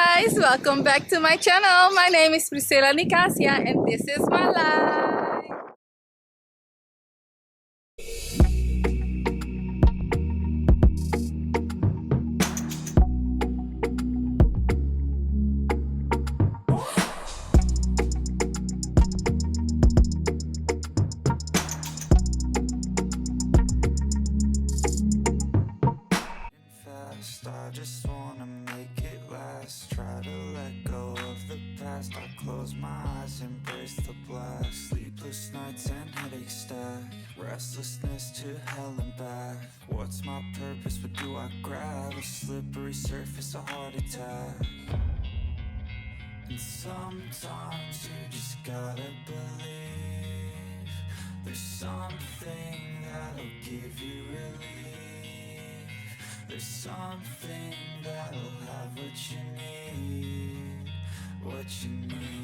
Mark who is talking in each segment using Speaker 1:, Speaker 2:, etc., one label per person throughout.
Speaker 1: guys, welcome back to my channel. My name is Priscilla Nicasia and this is my life.
Speaker 2: I just wanna make it last. Try to let go of the past. I close my eyes, embrace the blast. Sleepless nights and headaches stack. Restlessness to hell and back. What's my purpose? What do I grab? A slippery surface, a heart attack. And sometimes you just gotta believe there's something that'll give you relief. There's something that'll have what you need, what you need.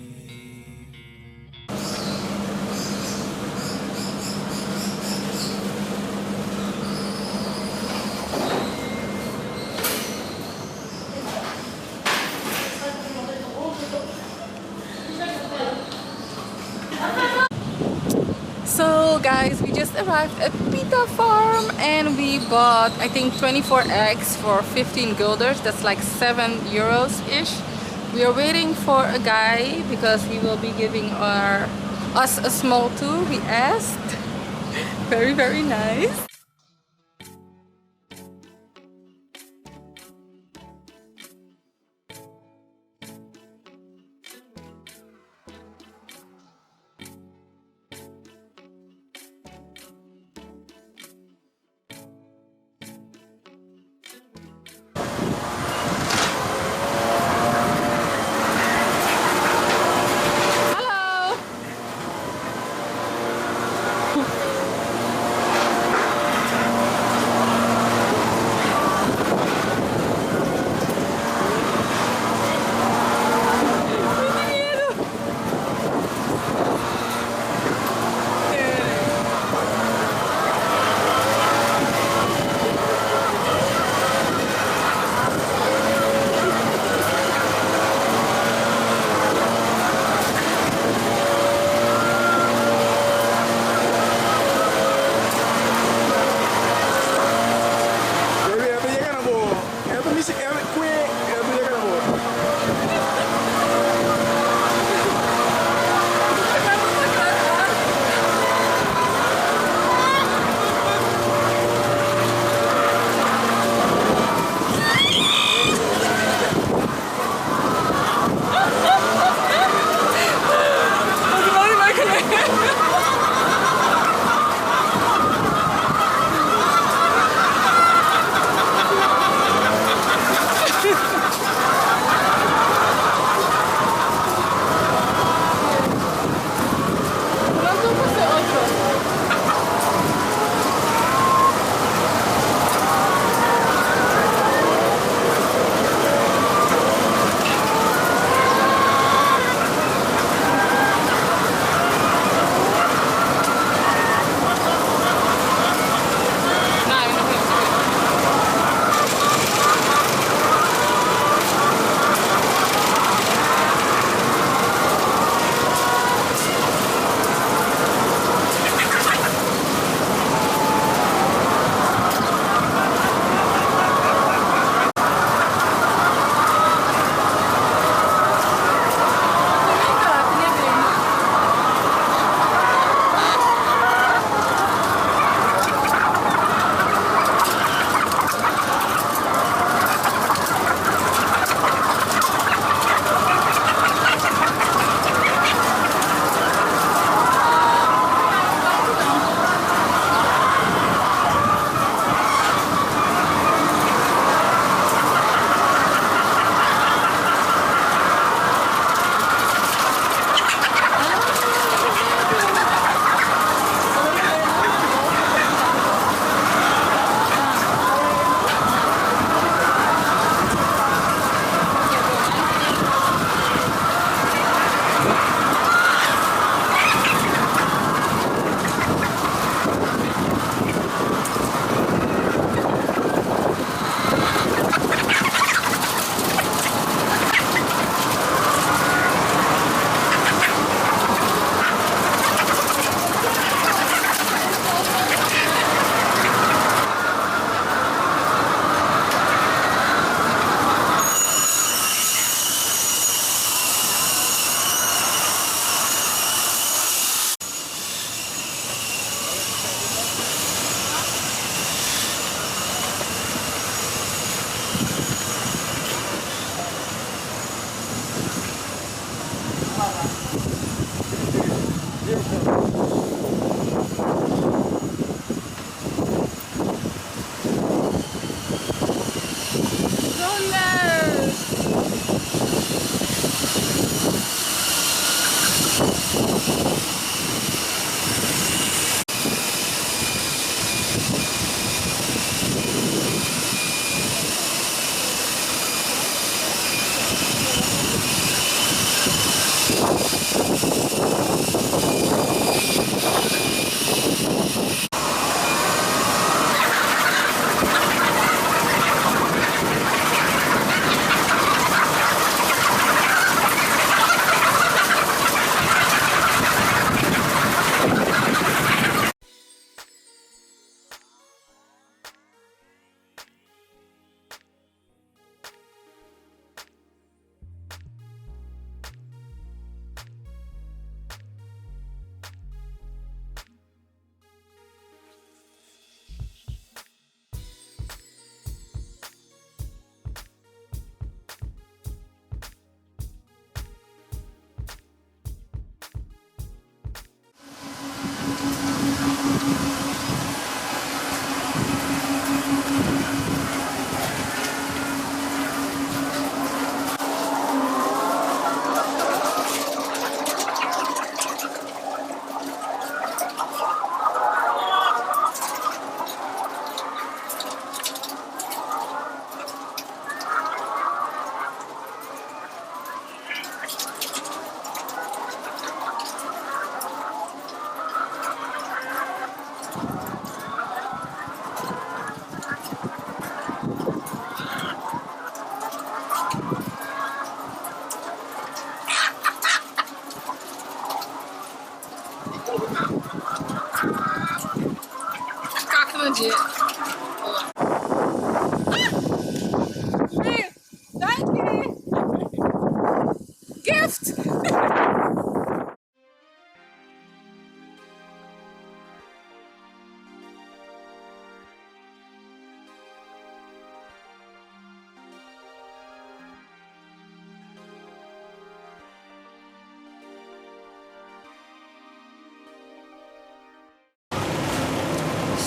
Speaker 1: So guys, we just arrived at PITA farm and we bought I think 24 eggs for 15 guilders. That's like 7 euros ish. We are waiting for a guy because he will be giving us a small tour. We asked. Very nice.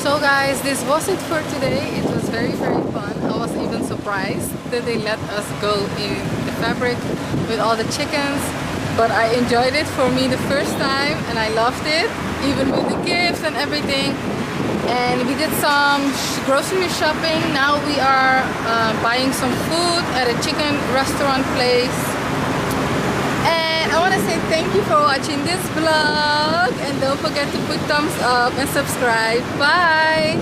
Speaker 1: So guys, this was it for today. It was very fun. I was even surprised that they let us go in the fabric with all the chickens, but I enjoyed it for me the first time and I loved it, even with the gifts and everything. And we did some grocery shopping. Now we are buying some food at a chicken restaurant place. And I want to say thank you for watching this vlog, and don't forget to put thumbs up and subscribe. Bye.